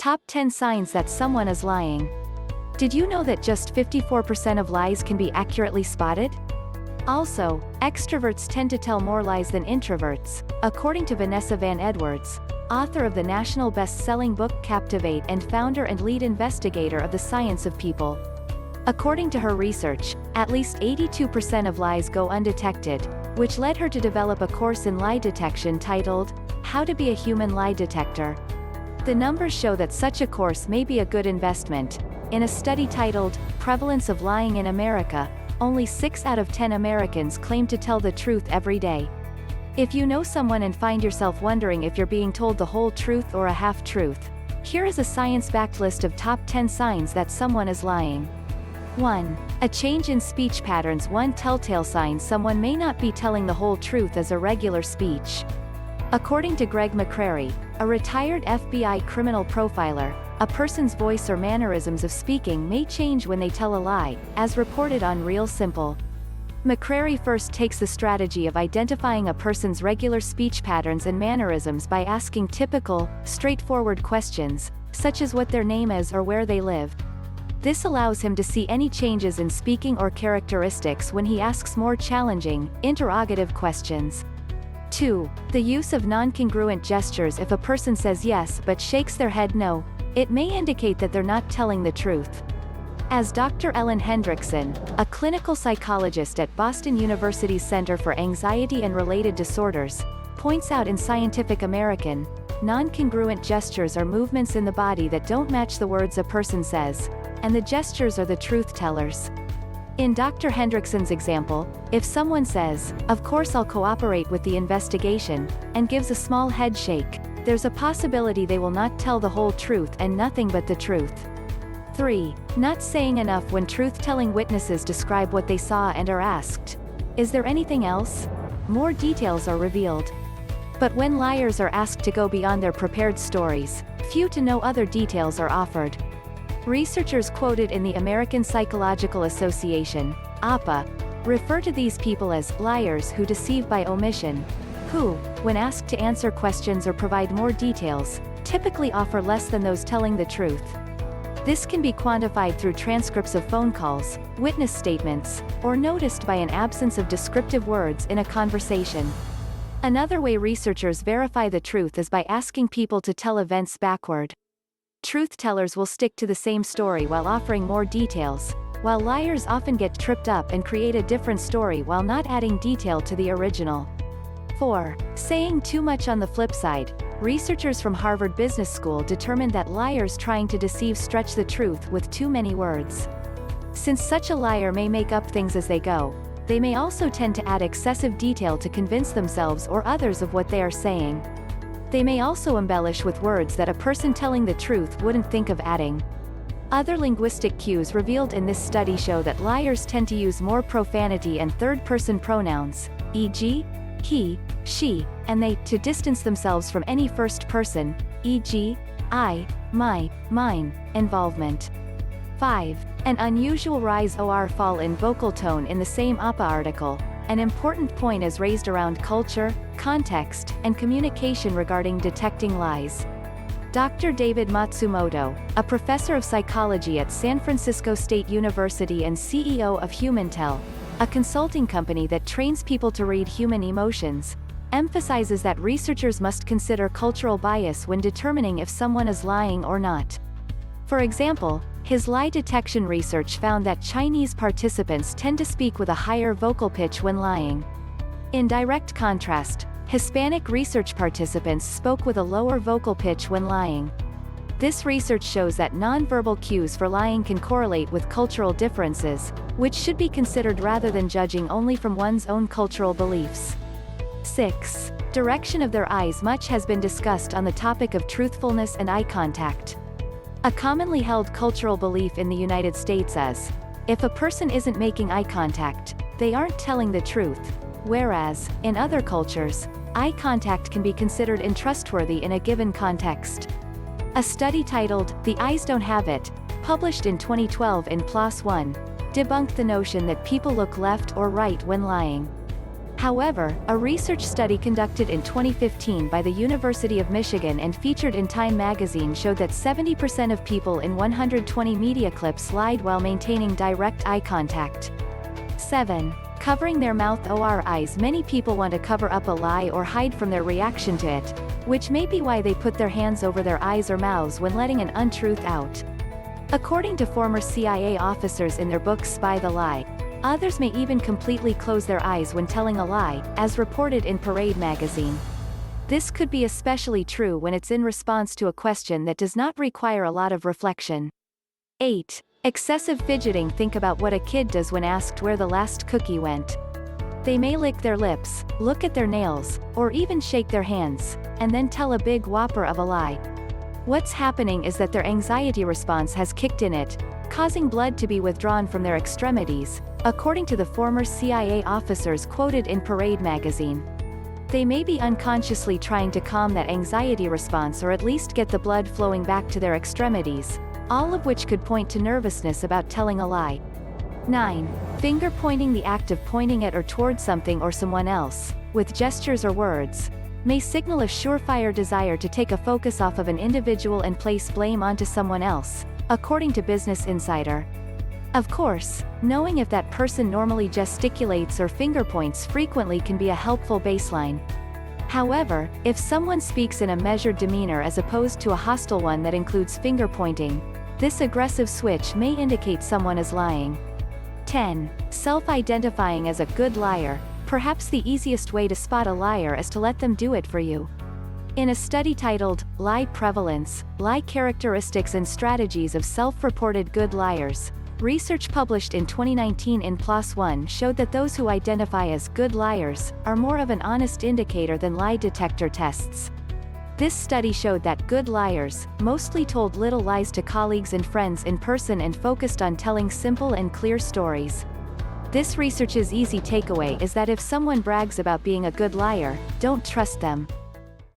Top 10 signs that someone is lying. Did you know that just 54% of lies can be accurately spotted? Also, extroverts tend to tell more lies than introverts, according to Vanessa Van Edwards, author of the national best-selling book Captivate and founder and lead investigator of the Science of People. According to her research, at least 82% of lies go undetected, which led her to develop a course in lie detection titled, How to Be a Human Lie Detector. The numbers show that such a course may be a good investment. In a study titled, Prevalence of Lying in America, only 6 out of 10 Americans claim to tell the truth every day. If you know someone and find yourself wondering if you're being told the whole truth or a half-truth, here is a science-backed list of top 10 signs that someone is lying. 1. A change in speech patterns. One telltale sign someone may not be telling the whole truth is irregular speech. According to Greg McCrary, a retired FBI criminal profiler, a person's voice or mannerisms of speaking may change when they tell a lie, as reported on Real Simple. McCrary first takes the strategy of identifying a person's regular speech patterns and mannerisms by asking typical, straightforward questions, such as what their name is or where they live. This allows him to see any changes in speaking or characteristics when he asks more challenging, interrogative questions. 2. The use of noncongruent gestures. If a person says yes but shakes their head no, it may indicate that they're not telling the truth. As Dr. Ellen Hendrickson, a clinical psychologist at Boston University's Center for Anxiety and Related Disorders, points out in Scientific American, noncongruent gestures are movements in the body that don't match the words a person says, and the gestures are the truth tellers. In Dr. Hendrickson's example, if someone says, "Of course I'll cooperate with the investigation," and gives a small head shake, there's a possibility they will not tell the whole truth and nothing but the truth. 3. Not saying enough. When truth-telling witnesses describe what they saw and are asked, "Is there anything else?" more details are revealed. But when liars are asked to go beyond their prepared stories, few to no other details are offered. Researchers quoted in the American Psychological Association, APA, refer to these people as liars who deceive by omission, who, when asked to answer questions or provide more details, typically offer less than those telling the truth. This can be quantified through transcripts of phone calls, witness statements, or noticed by an absence of descriptive words in a conversation. Another way researchers verify the truth is by asking people to tell events backward. Truth tellers will stick to the same story while offering more details, while liars often get tripped up and create a different story while not adding detail to the original. 4. Saying too much. On the flip side, researchers from Harvard Business School determined that liars trying to deceive stretch the truth with too many words. Since such a liar may make up things as they go, they may also tend to add excessive detail to convince themselves or others of what they are saying. They may also embellish with words that a person telling the truth wouldn't think of adding. Other linguistic cues revealed in this study show that liars tend to use more profanity and third-person pronouns, e.g., he, she, and they, to distance themselves from any first-person, e.g., I, my, mine, involvement. 5. An unusual rise or fall in vocal tone. In the same APA article, an important point is raised around culture, context, and communication regarding detecting lies. Dr. David Matsumoto, a professor of psychology at San Francisco State University and CEO of HumanTell, a consulting company that trains people to read human emotions, emphasizes that researchers must consider cultural bias when determining if someone is lying or not. For example, his lie detection research found that Chinese participants tend to speak with a higher vocal pitch when lying. In direct contrast, Hispanic research participants spoke with a lower vocal pitch when lying. This research shows that nonverbal cues for lying can correlate with cultural differences, which should be considered rather than judging only from one's own cultural beliefs. 6. Direction of their eyes. Much has been discussed on the topic of truthfulness and eye contact. A commonly held cultural belief in the United States is, if a person isn't making eye contact, they aren't telling the truth, whereas, in other cultures, eye contact can be considered untrustworthy in a given context. A study titled, The Eyes Don't Have It, published in 2012 in PLOS One, debunked the notion that people look left or right when lying. However, a research study conducted in 2015 by the University of Michigan and featured in Time magazine showed that 70% of people in 120 media clips lied while maintaining direct eye contact. 7. Covering their mouth or eyes. Many people want to cover up a lie or hide from their reaction to it, which may be why they put their hands over their eyes or mouths when letting an untruth out. According to former CIA officers in their book Spy the Lie, others may even completely close their eyes when telling a lie, as reported in Parade magazine. This could be especially true when it's in response to a question that does not require a lot of reflection. 8. Excessive fidgeting. Think about what a kid does when asked where the last cookie went. They may lick their lips, look at their nails, or even shake their hands, and then tell a big whopper of a lie. What's happening is that their anxiety response has kicked in, causing blood to be withdrawn from their extremities, according to the former CIA officers quoted in Parade magazine. They may be unconsciously trying to calm that anxiety response or at least get the blood flowing back to their extremities, all of which could point to nervousness about telling a lie. 9. Finger pointing. The act of pointing at or towards something or someone else, with gestures or words, may signal a surefire desire to take a focus off of an individual and place blame onto someone else, according to Business Insider. Of course, knowing if that person normally gesticulates or finger points frequently can be a helpful baseline. However, if someone speaks in a measured demeanor as opposed to a hostile one that includes finger pointing, this aggressive switch may indicate someone is lying. 10. Self-identifying as a good liar. Perhaps the easiest way to spot a liar is to let them do it for you. In a study titled, Lie Prevalence, Lie Characteristics and Strategies of Self-Reported Good Liars, research published in 2019 in PLOS One showed that those who identify as good liars are more of an honest indicator than lie detector tests. This study showed that good liars mostly told little lies to colleagues and friends in person and focused on telling simple and clear stories. This research's easy takeaway is that if someone brags about being a good liar, don't trust them.